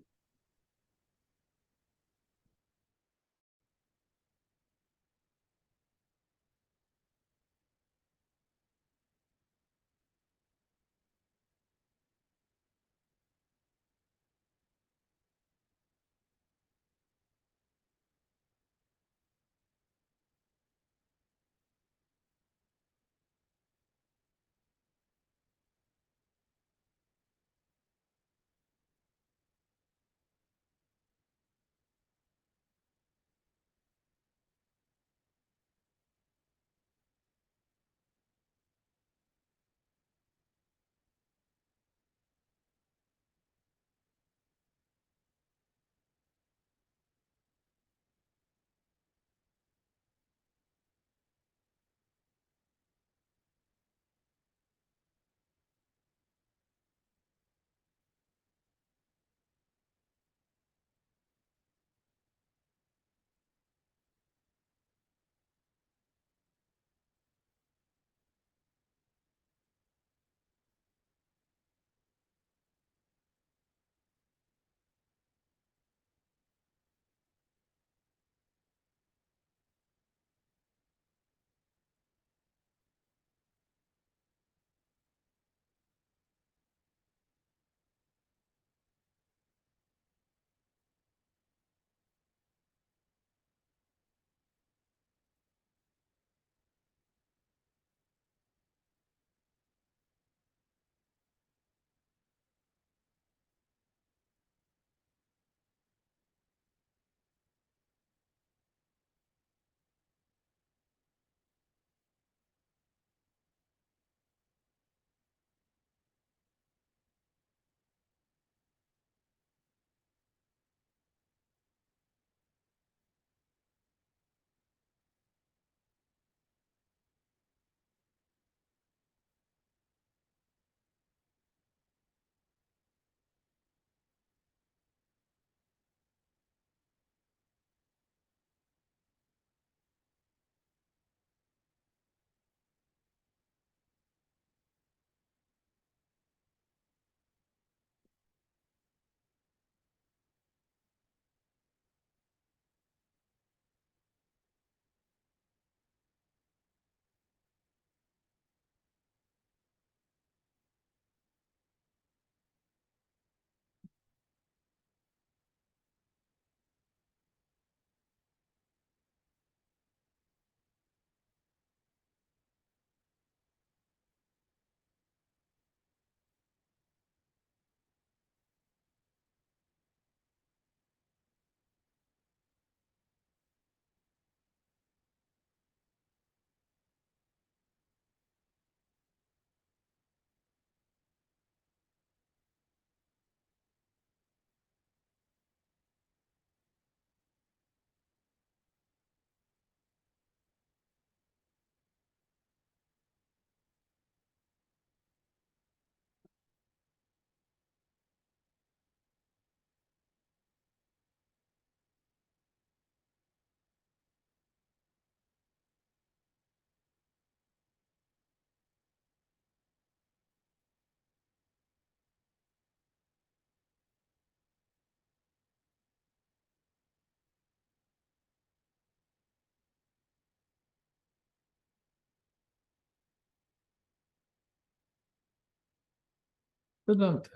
S1: Bedankt.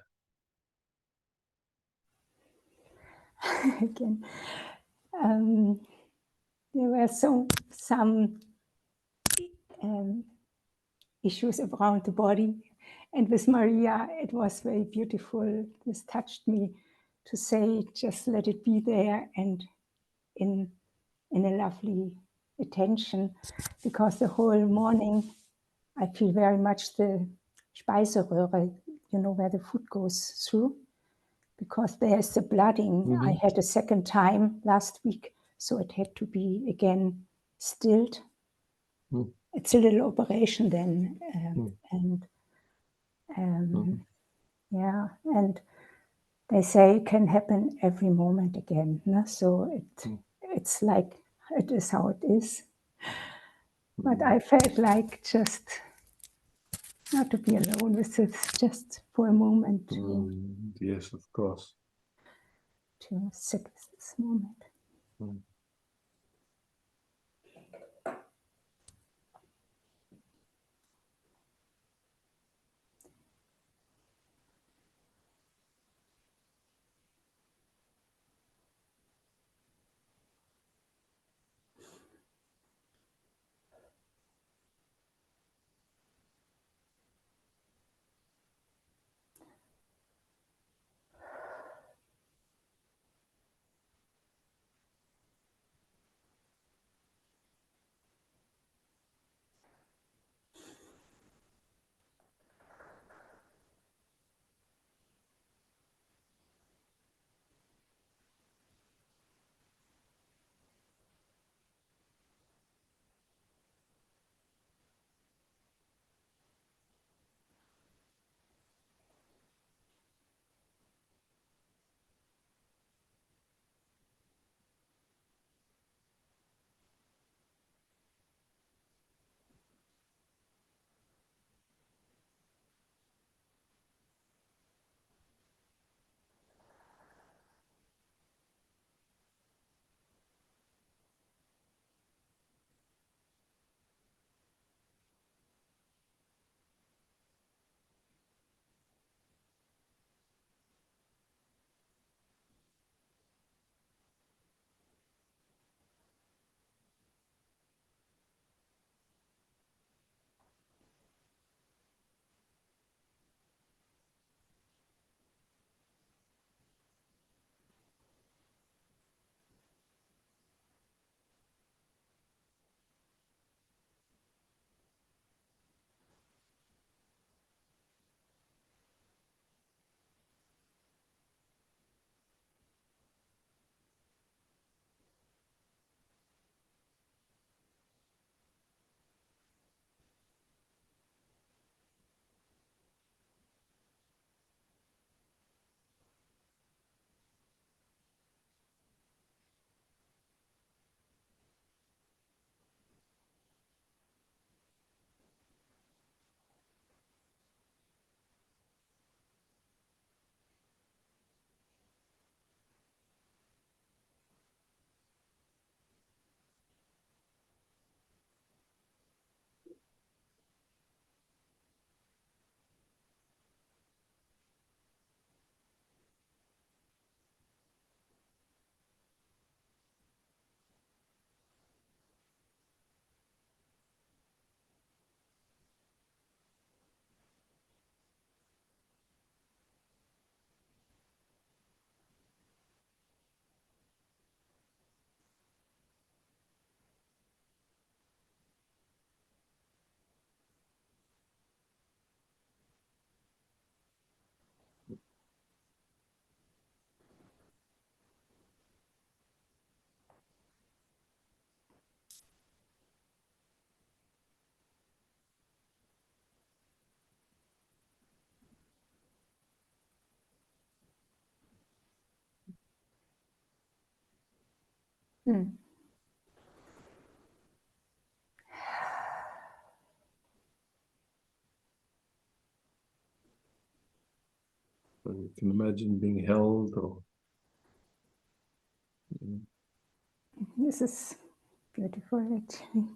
S8: Again, there were some issues around the body, and with Maria, it was very beautiful. This touched me to say, just let it be there, and in a lovely attention, because the whole morning I feel very much the Speiseröhre, you know, where the food goes through, because there's the blooding. I had a second time last week, so it had to be again stilled. It's a little operation then, yeah, and they say it can happen every moment again. No? So it's like it is how it is. But I felt like just not to be alone with this, just for a moment.
S1: Yes, of course.
S8: To sit with this moment. Mm.
S1: You can imagine being held or.
S8: This is beautiful, actually.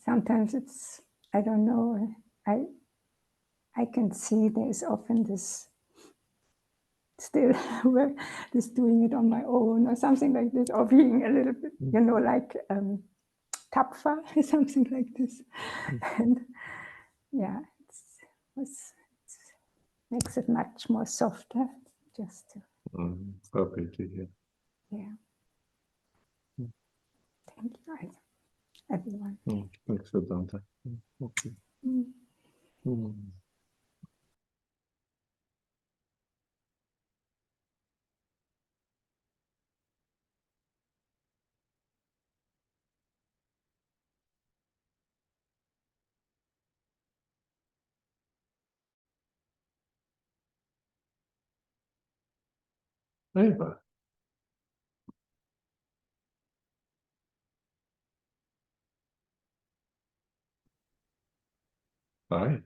S8: Sometimes it's, I don't know, I can see there's often this still just doing it on my own or something like this, or being a little bit, like tapfer or something like this. And yeah, it makes it much more softer just to.
S1: Happy to hear.
S8: Yeah. Thank you, everyone.
S1: Thanks for Dante. Okay. Eva. Hi.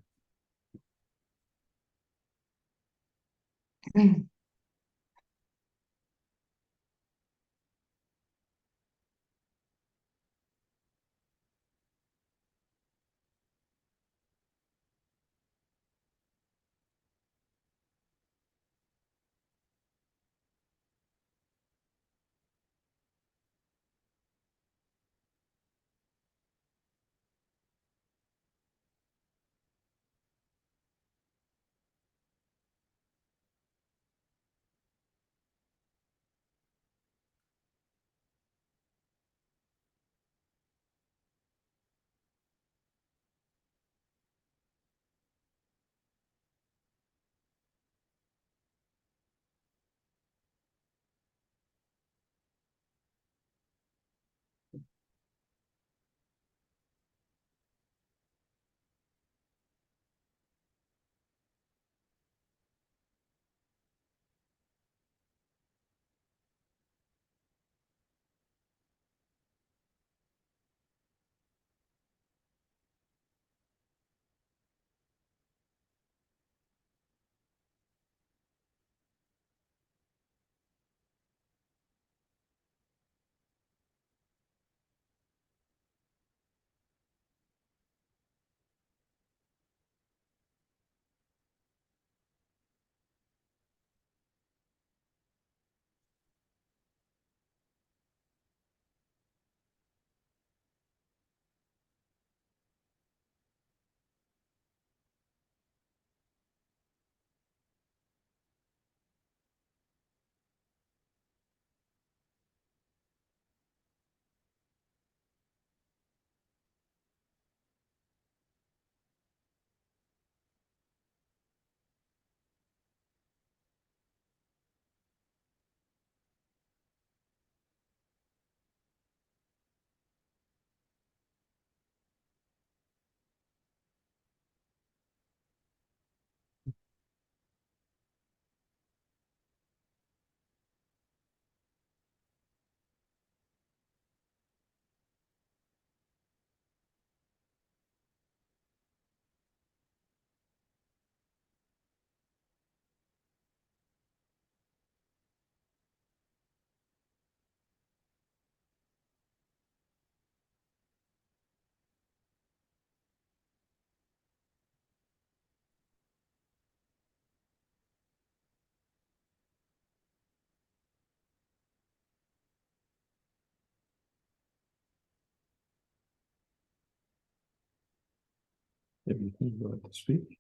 S1: Everything you want to speak?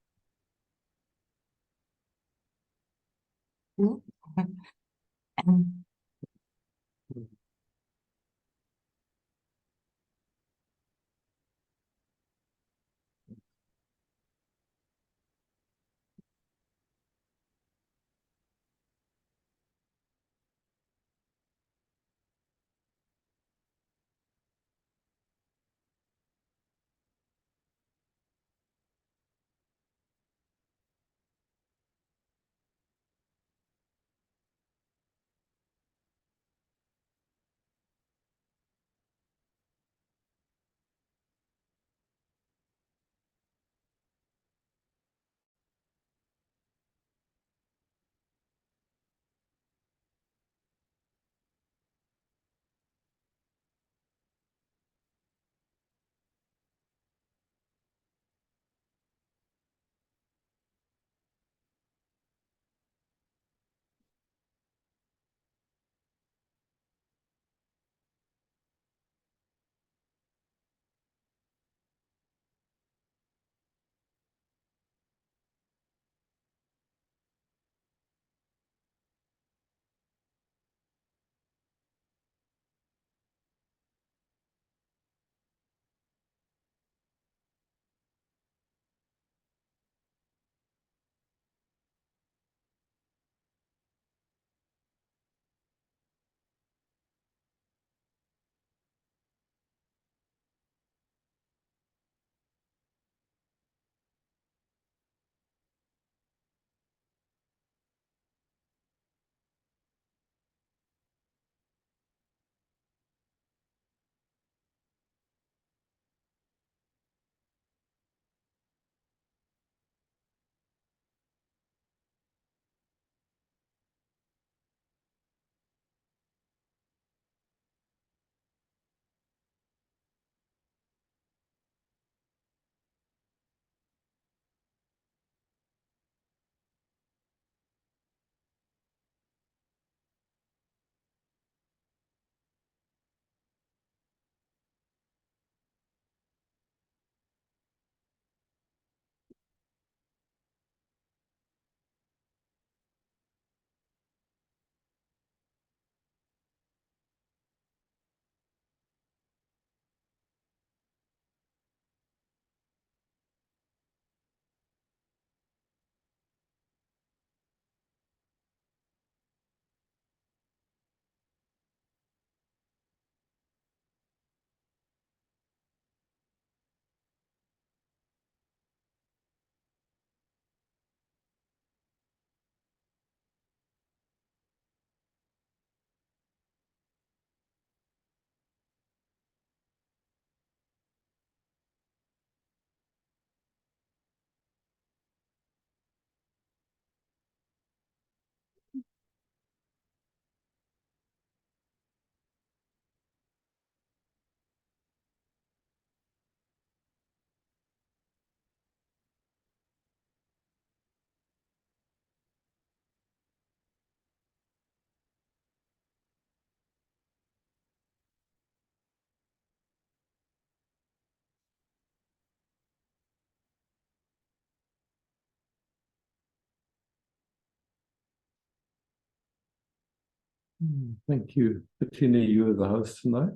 S1: Thank you. Bettina, you were the host tonight.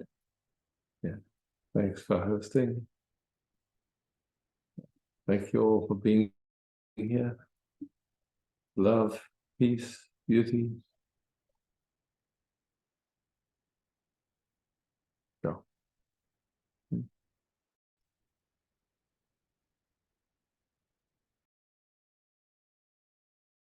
S1: Yeah. Thanks for hosting. Thank you all for being here. Love, peace, beauty,